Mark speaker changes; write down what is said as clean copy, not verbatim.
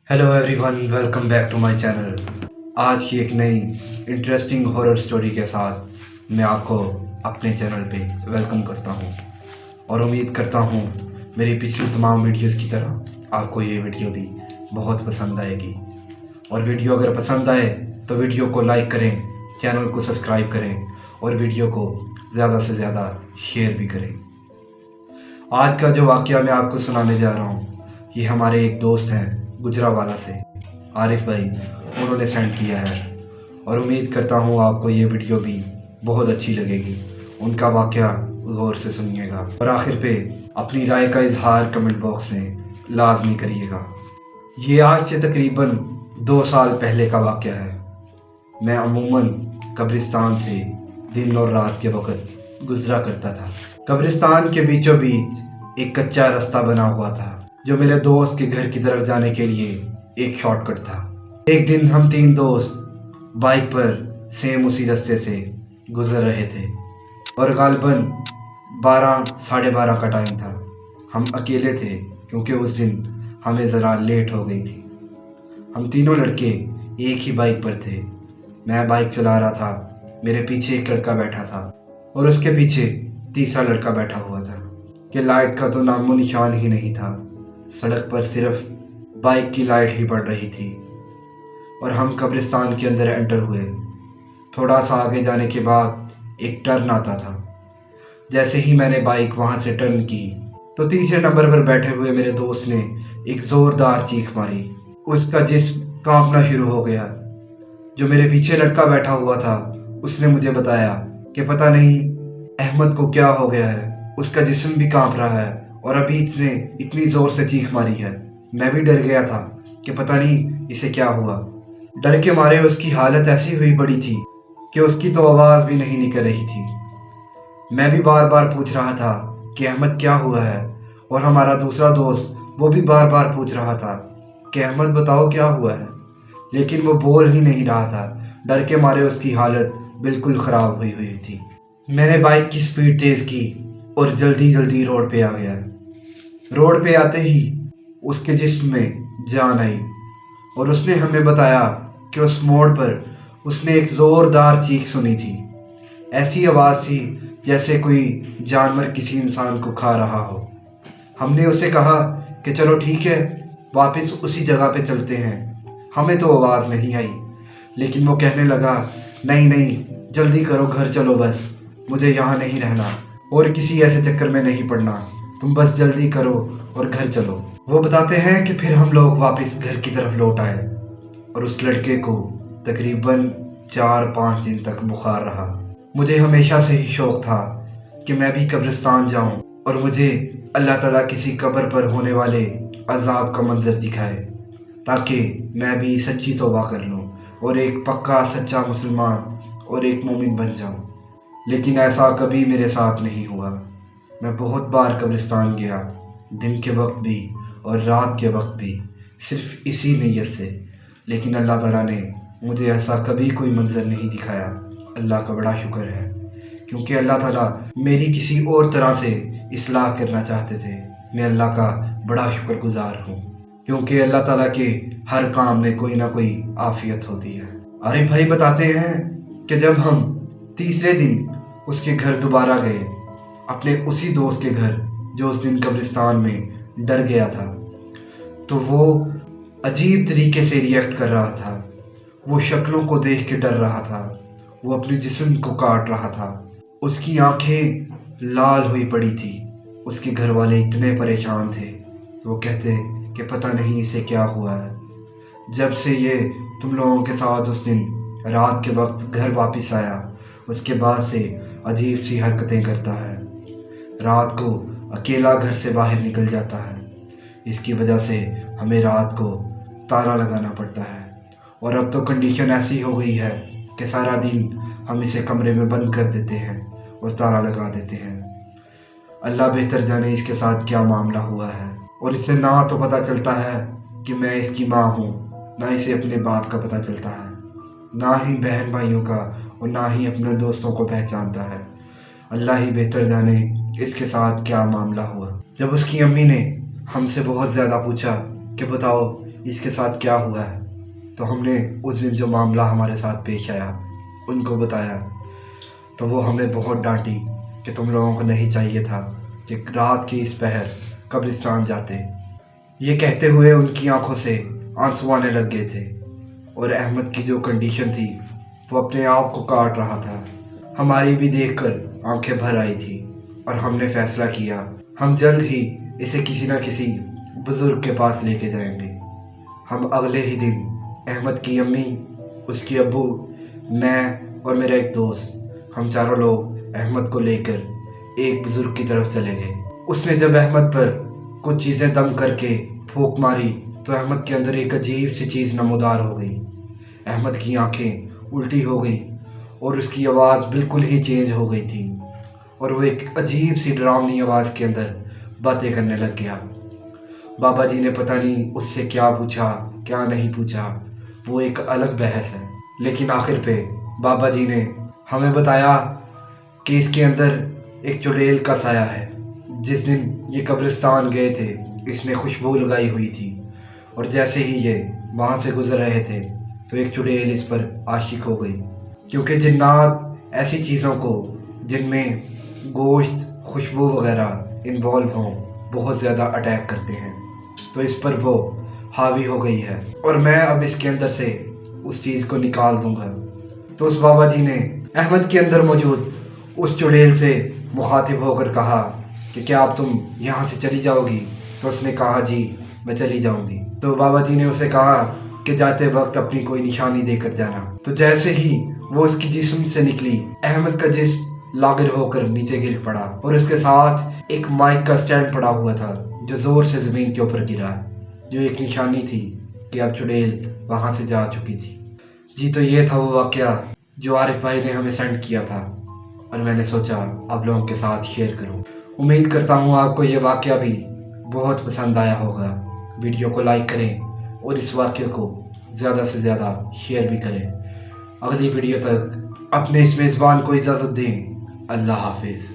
Speaker 1: Hello everyone, welcome back to my channel. आज की एक नई इंटरेस्टिंग हॉरर स्टोरी के साथ मैं आपको अपने चैनल पे वेलकम करता हूं और उम्मीद करता हूं मेरी पिछली तमाम वीडियोस की तरह आपको ये वीडियो भी बहुत पसंद आएगी। और वीडियो अगर पसंद आए तो वीडियो को लाइक करें, चैनल को सब्सक्राइब करें और वीडियो को ज़्यादा से ज़्यादा शेयर भी करें। आज का जो वाक़या मैं आपको सुनाने जा रहा हूँ ये हमारे एक दोस्त हैं गुजरावाला से, आरिफ भाई, उन्होंने सेंड किया है और उम्मीद करता हूँ आपको ये वीडियो भी बहुत अच्छी लगेगी। उनका वाक़या गौर से सुनिएगा और आखिर पे अपनी राय का इजहार कमेंट बॉक्स में लाजमी करिएगा। ये आज से तकरीबन 2 साल पहले का वाक़या है। मैं अमूमन कब्रिस्तान से दिन और रात के वक़्त गुजरा करता था। कब्रिस्तान के बीचों बीच एक कच्चा रास्ता बना हुआ था जो मेरे दोस्त के घर की तरफ जाने के लिए एक शॉर्टकट था। एक दिन हम 3 दोस्त बाइक पर सेम उसी रास्ते से गुजर रहे थे और गालबन 12 साढ़े 12 का टाइम था। हम अकेले थे क्योंकि उस दिन हमें ज़रा लेट हो गई थी। हम तीनों लड़के एक ही बाइक पर थे। मैं बाइक चला रहा था, मेरे पीछे एक लड़का बैठा था और उसके पीछे तीसरा लड़का बैठा हुआ था कि लाइट का तो नामो निशान ही नहीं था। सड़क पर सिर्फ बाइक की लाइट ही पड़ रही थी और हम कब्रिस्तान के अंदर एंटर हुए। थोड़ा सा आगे जाने के बाद एक टर्न आता था। जैसे ही मैंने बाइक वहां से टर्न की तो तीसरे नंबर पर बैठे हुए मेरे दोस्त ने एक ज़ोरदार चीख मारी। उसका जिस्म कांपना शुरू हो गया। जो मेरे पीछे लड़का बैठा हुआ था उसने मुझे बताया कि पता नहीं अहमद को क्या हो गया है, उसका जिस्म भी कांप रहा है और अभी इसने इतनी ज़ोर से चीख मारी है। मैं भी डर गया था कि पता नहीं इसे क्या हुआ। डर के मारे उसकी हालत ऐसी हुई पड़ी थी कि उसकी तो आवाज़ भी नहीं निकल रही थी। मैं भी बार बार पूछ रहा था कि अहमद क्या हुआ है और हमारा दूसरा दोस्त वो भी बार बार पूछ रहा था कि अहमद बताओ क्या हुआ है, लेकिन वो बोल ही नहीं रहा था। डर के मारे उसकी हालत बिल्कुल ख़राब हुई हुई थी। मैंने बाइक की स्पीड तेज़ की और जल्दी जल्दी रोड पे आ गया। रोड पे आते ही उसके जिस्म में जान आई और उसने हमें बताया कि उस मोड़ पर उसने एक ज़ोरदार चीख सुनी थी। ऐसी आवाज़ थी जैसे कोई जानवर किसी इंसान को खा रहा हो। हमने उसे कहा कि चलो ठीक है, वापस उसी जगह पे चलते हैं। हमें तो आवाज़ नहीं आई, लेकिन वो कहने लगा नहीं नहीं, जल्दी करो, घर चलो, बस मुझे यहाँ नहीं रहना और किसी ऐसे चक्कर में नहीं पड़ना, तुम बस जल्दी करो और घर चलो। वो बताते हैं कि फिर हम लोग वापस घर की तरफ लौट आए और उस लड़के को तकरीबन 4-5 दिन तक बुखार रहा। मुझे हमेशा से ही शौक़ था कि मैं भी कब्रिस्तान जाऊं और मुझे अल्लाह ताला किसी कब्र पर होने वाले अजाब का मंजर दिखाए ताकि मैं भी सच्ची तौबा कर लूं और एक पक्का सच्चा मुसलमान और एक मोमिन बन जाऊं। लेकिन ऐसा कभी मेरे साथ नहीं हुआ। मैं बहुत बार कब्रिस्तान गया, दिन के वक्त भी और रात के वक्त भी, सिर्फ इसी नीयत से, लेकिन अल्लाह ताला ने मुझे ऐसा कभी कोई मंजर नहीं दिखाया। अल्लाह का बड़ा शुक्र है, क्योंकि अल्लाह ताला मेरी किसी और तरह से इस्लाह करना चाहते थे। मैं अल्लाह का बड़ा शुक्रगुजार हूँ, क्योंकि अल्लाह ताला के हर काम में कोई ना कोई आफियत होती है। आरिफ भाई बताते हैं कि जब हम तीसरे दिन उसके घर दोबारा गए, अपने उसी दोस्त के घर जो उस दिन कब्रिस्तान में डर गया था, तो वो अजीब तरीके से रिएक्ट कर रहा था। वो शक्लों को देख के डर रहा था, वो अपने जिस्म को काट रहा था, उसकी आंखें लाल हुई पड़ी थी। उसके घर वाले इतने परेशान थे, वो कहते कि पता नहीं इसे क्या हुआ है। जब से ये तुम लोगों के साथ उस दिन रात के वक्त घर वापस आया, उसके बाद से अजीब सी हरकतें करता है। रात को अकेला घर से बाहर निकल जाता है। इसकी वजह से हमें रात को ताला लगाना पड़ता है और अब तो कंडीशन ऐसी हो गई है कि सारा दिन हम इसे कमरे में बंद कर देते हैं और ताला लगा देते हैं। अल्लाह बेहतर जाने इसके साथ क्या मामला हुआ है। और इसे ना तो पता चलता है कि मैं इसकी माँ हूँ, ना इसे अपने बाप का पता चलता है, ना ही बहन भाइयों का और ना ही अपने दोस्तों को पहचानता है। अल्लाह ही बेहतर जाने इसके साथ क्या मामला हुआ। जब उसकी अम्मी ने हमसे बहुत ज़्यादा पूछा कि बताओ اس کے ساتھ کیا ہوا ہے۔ تو ہم نے اس دن جو معاملہ ہمارے ساتھ پیش آیا ان کو بتایا، تو وہ ہمیں بہت ڈانٹی کہ تم لوگوں کو نہیں چاہیے تھا کہ رات کی اس پہر قبرستان جاتے۔ یہ کہتے ہوئے ان کی آنکھوں سے آنسو آنے لگ گئے تھے، اور احمد کی جو کنڈیشن تھی وہ اپنے آپ کو کاٹ رہا تھا۔ ہماری بھی دیکھ کر آنکھیں بھر آئی تھی، اور ہم نے فیصلہ کیا ہم جلد ہی اسے کسی نہ کسی بزرگ کے پاس لے کے جائیں گے۔ ہم اگلے ہی دن احمد کی امی، اس کے ابو، میں اور میرا ایک دوست، ہم چاروں لوگ احمد کو لے کر ایک بزرگ کی طرف چلے گئے۔ اس نے جب احمد پر کچھ چیزیں دم کر کے پھونک ماری تو احمد کے اندر ایک عجیب سی چیز نمودار ہو گئی۔ احمد کی آنکھیں الٹی ہو گئی اور اس کی آواز بالکل ہی چینج ہو گئی تھی، اور وہ ایک عجیب سی ڈراؤنی آواز کے اندر باتیں کرنے لگ گیا۔ بابا جی نے پتہ نہیں اس سے کیا پوچھا کیا نہیں پوچھا، وہ ایک الگ بحث ہے، لیکن آخر پہ بابا جی نے ہمیں بتایا کہ اس کے اندر ایک چڑیل کا سایہ ہے۔ جس دن یہ قبرستان گئے تھے اس نے خوشبو لگائی ہوئی تھی، اور جیسے ہی یہ وہاں سے گزر رہے تھے تو ایک چڑیل اس پر عاشق ہو گئی، کیونکہ جنات ایسی چیزوں کو جن میں گوشت، خوشبو وغیرہ انوالو ہوں بہت زیادہ اٹیک کرتے ہیں، تو اس پر وہ حاوی ہو گئی ہے، اور میں اب اس کے اندر سے اس چیز کو نکال دوں گا۔ تو اس بابا جی نے احمد کے اندر موجود اس چڑیل سے مخاطب ہو کر کہا کہ کیا اب تم یہاں سے چلی جاؤ گی؟ تو اس نے کہا جی میں چلی جاؤں گی۔ تو بابا جی نے اسے کہا کہ جاتے وقت اپنی کوئی نشانی دے کر جانا۔ تو جیسے ہی وہ اس کی جسم سے نکلی، احمد کا جسم لاغر ہو کر نیچے گر پڑا، اور اس کے ساتھ ایک مائک کا سٹینڈ پڑا ہوا تھا جو زور سے زمین کے اوپر گرا، جو ایک نشانی تھی کہ اب چڑیل وہاں سے جا چکی تھی۔ جی تو یہ تھا وہ واقعہ جو عارف بھائی نے ہمیں سینڈ کیا تھا، اور میں نے سوچا آپ لوگوں کے ساتھ شیئر کروں۔ امید کرتا ہوں آپ کو یہ واقعہ بھی بہت پسند آیا ہوگا۔ ویڈیو کو لائک کریں اور اس واقعے کو زیادہ سے زیادہ شیئر بھی کریں۔ اگلی ویڈیو تک اپنے اس میزبان کو اجازت دیں۔ اللہ حافظ۔